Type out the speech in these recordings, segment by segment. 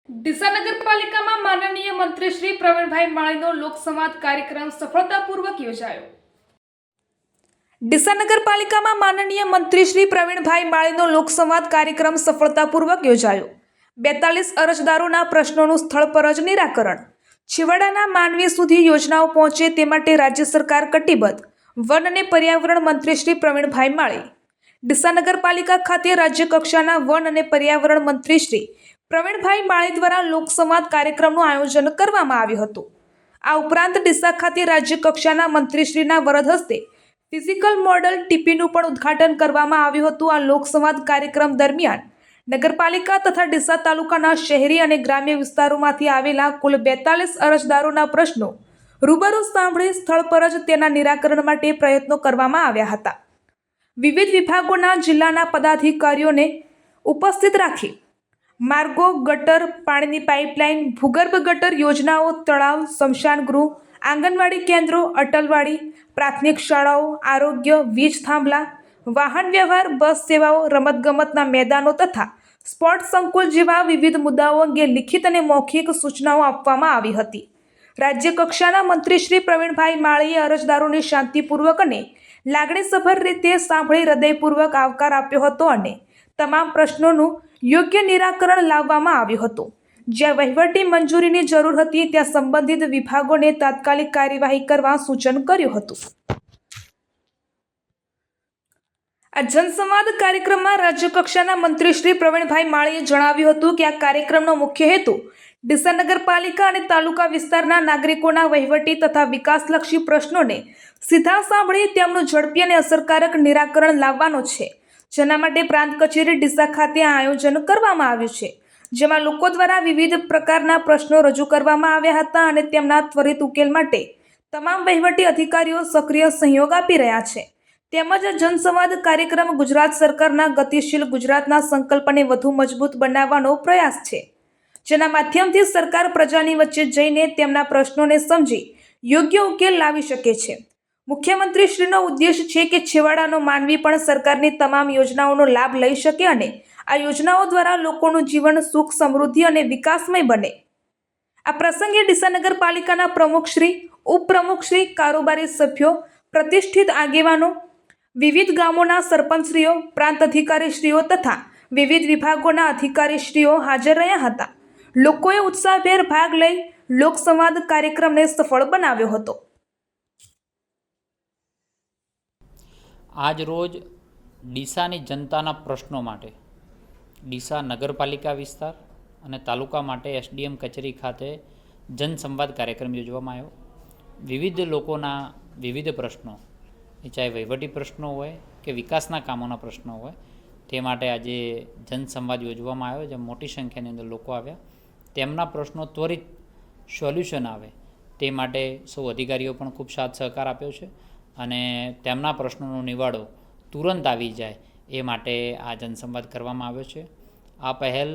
ડીસા નગરપાલિકામાં માનનીય મંત્રી શ્રી પ્રવીણભાઈ માળીનો લોકસંવાદ કાર્યક્રમ સફળતાપૂર્વક યોજાયો। ડીસા નગરપાલિકામાં માનનીય મંત્રી શ્રી પ્રવીણભાઈ માળીનો લોકસંવાદ કાર્યક્રમ સફળતાપૂર્વક યોજાયો। 42 અરજદારોના પ્રશ્નોનું સ્થળ પર જ નિરાકરણ, છેવાડાના માનવી સુધી યોજનાઓ પહોંચે તે માટે રાજ્ય સરકાર કટિબદ્ધ। વન અને પર્યાવરણ મંત્રી શ્રી પ્રવીણભાઈ માળી। ડીસા નગરપાલિકા ખાતે રાજ્ય કક્ષાના વન અને પર્યાવરણ મંત્રી શ્રી પ્રવીણભાઈ માળી દ્વારા લોકસંવાદ કાર્યક્રમનું આયોજન કરવામાં આવ્યું હતું। આ ઉપરાંત ડીસા ખાતે રાજ્ય કક્ષાના મંત્રીશ્રીના વરદ હસ્તે ફિઝિકલ મોડલ ટીપીનું પણ ઉદ્ઘાટન કરવામાં આવ્યું હતું। આ લોકસંવાદ કાર્યક્રમ દરમિયાન નગરપાલિકા તથા ડીસા તાલુકાના શહેરી અને ગ્રામ્ય વિસ્તારોમાંથી આવેલા કુલ 42 અરજદારોના પ્રશ્નો રૂબરૂ સાંભળી સ્થળ પર જ તેના નિરાકરણ માટે પ્રયત્નો કરવામાં આવ્યા હતા। વિવિધ વિભાગોના જિલ્લાના પદાધિકારીઓને ઉપસ્થિત રાખી માર્ગો, ગટર, પાણીની પાઇપલાઇન, ભૂગર્ભ ગટર યોજનાઓ, તળાવ, સ્મશાન ગૃહ, આંગણવાડી કેન્દ્રો, અટલવાડી, પ્રાથમિક શાળાઓ, આરોગ્ય, વીજ થાંભલા, વાહન વ્યવહાર, બસ સેવાઓ, રમતગમતના મેદાનો તથા સ્પોર્ટ સંકુલ જેવા વિવિધ મુદ્દાઓ અંગે લિખિત અને મૌખિક સૂચનાઓ આપવામાં આવી હતી। રાજ્ય કક્ષાના મંત્રી શ્રી પ્રવીણભાઈ માળીએ અરજદારોને શાંતિપૂર્વક અને લાગણીસભર રીતે સાંભળી હૃદયપૂર્વક આવકાર આપ્યો હતો અને તમામ પ્રશ્નોનું યોગ્ય નિરાકરણ લાવવામાં આવ્યું હતું। જ્યાં વહીવટી મંજૂરીની જરૂર હતી ત્યાં સંબંધિત વિભાગોને તાત્કાલિક કાર્યવાહી કરવા સૂચન કર્યું હતું। આ જનસંવાદ કાર્યક્રમમાં રાજ્ય કક્ષાના મંત્રી શ્રી પ્રવીણભાઈ માળીએ જણાવ્યું હતું કે આ કાર્યક્રમનો મુખ્ય હેતુ ડીસા નગરપાલિકા અને તાલુકા વિસ્તારના નાગરિકોના વહીવટી તથા વિકાસલક્ષી પ્રશ્નોને સીધા સાંભળી તેમનું ઝડપી અને અસરકારક નિરાકરણ લાવવાનો છે, જેના માટે પ્રાંત કચેરી ડીસા ખાતે આ આયોજન કરવામાં આવ્યું છે, જેમાં લોકો દ્વારા વિવિધ પ્રકારના પ્રશ્નો રજૂ કરવામાં આવ્યા હતા અને તેમના ત્વરિત ઉકેલ માટે તમામ વહીવટી અધિકારીઓ સક્રિય સહયોગ આપી રહ્યા છે। તેમજ જનસંવાદ કાર્યક્રમ ગુજરાત સરકારના ગતિશીલ ગુજરાતના સંકલ્પને વધુ મજબૂત બનાવવાનો પ્રયાસ છે, જેના માધ્યમથી સરકાર પ્રજાની વચ્ચે જઈને તેમના પ્રશ્નોને સમજી યોગ્ય ઉકેલ લાવી શકે છે। મુખ્યમંત્રીશ્રીનો ઉદ્દેશ છે કે છેવાડાનો માનવી પણ સરકારની તમામ યોજનાઓનો લાભ લઈ શકે અને આ યોજનાઓ દ્વારા લોકોનું જીવન સુખ, સમૃદ્ધિ અને વિકાસમય બને। આ પ્રસંગે ડીસા નગરપાલિકાના પ્રમુખશ્રી, ઉપપ્રમુખશ્રી, કારોબારી સભ્યો, પ્રતિષ્ઠિત આગેવાનો, વિવિધ ગામોના સરપંચશ્રીઓ, પ્રાંત અધિકારીશ્રીઓ તથા વિવિધ વિભાગોના અધિકારીશ્રીઓ હાજર રહ્યા હતા। લોકોએ ઉત્સાહભેર ભાગ લઈ લોકસંવાદ કાર્યક્રમને સફળ બનાવ્યો હતો। આજ રોજ ડીસાની જનતાના પ્રશ્નો માટે ડીસા નગરપાલિકા વિસ્તાર અને તાલુકા માટે એસડીએમ કચેરી ખાતે જનસંવાદ કાર્યક્રમ યોજવામાં આવ્યો। વિવિધ લોકોના વિવિધ પ્રશ્નો, એ ચાહે વહીવટી પ્રશ્નો હોય કે વિકાસના કામોના પ્રશ્નો હોય, તે માટે આજે જનસંવાદ યોજવામાં આવ્યો, જેમાં મોટી સંખ્યાની અંદર લોકો આવ્યા। તેમના પ્રશ્નો ત્વરિત સોલ્યુશન આવે તે માટે સૌ અધિકારીઓ પણ ખૂબ સાથ સહકાર આપ્યો છે અને તેમના પ્રશ્નોનો નિવાડો તુરંત આવી જાય એ માટે આ જનસંવાદ કરવામાં આવ્યો છે। આ પહેલ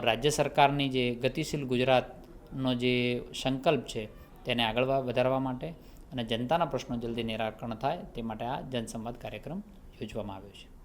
રાજ્ય સરકારની જે ગતિશીલ ગુજરાતનો જે સંકલ્પ છે તેને આગળ વધારવા માટે અને જનતાના પ્રશ્નો જલ્દી નિરાકરણ થાય તે માટે આ જનસંવાદ કાર્યક્રમ યોજવામાં આવ્યો છે।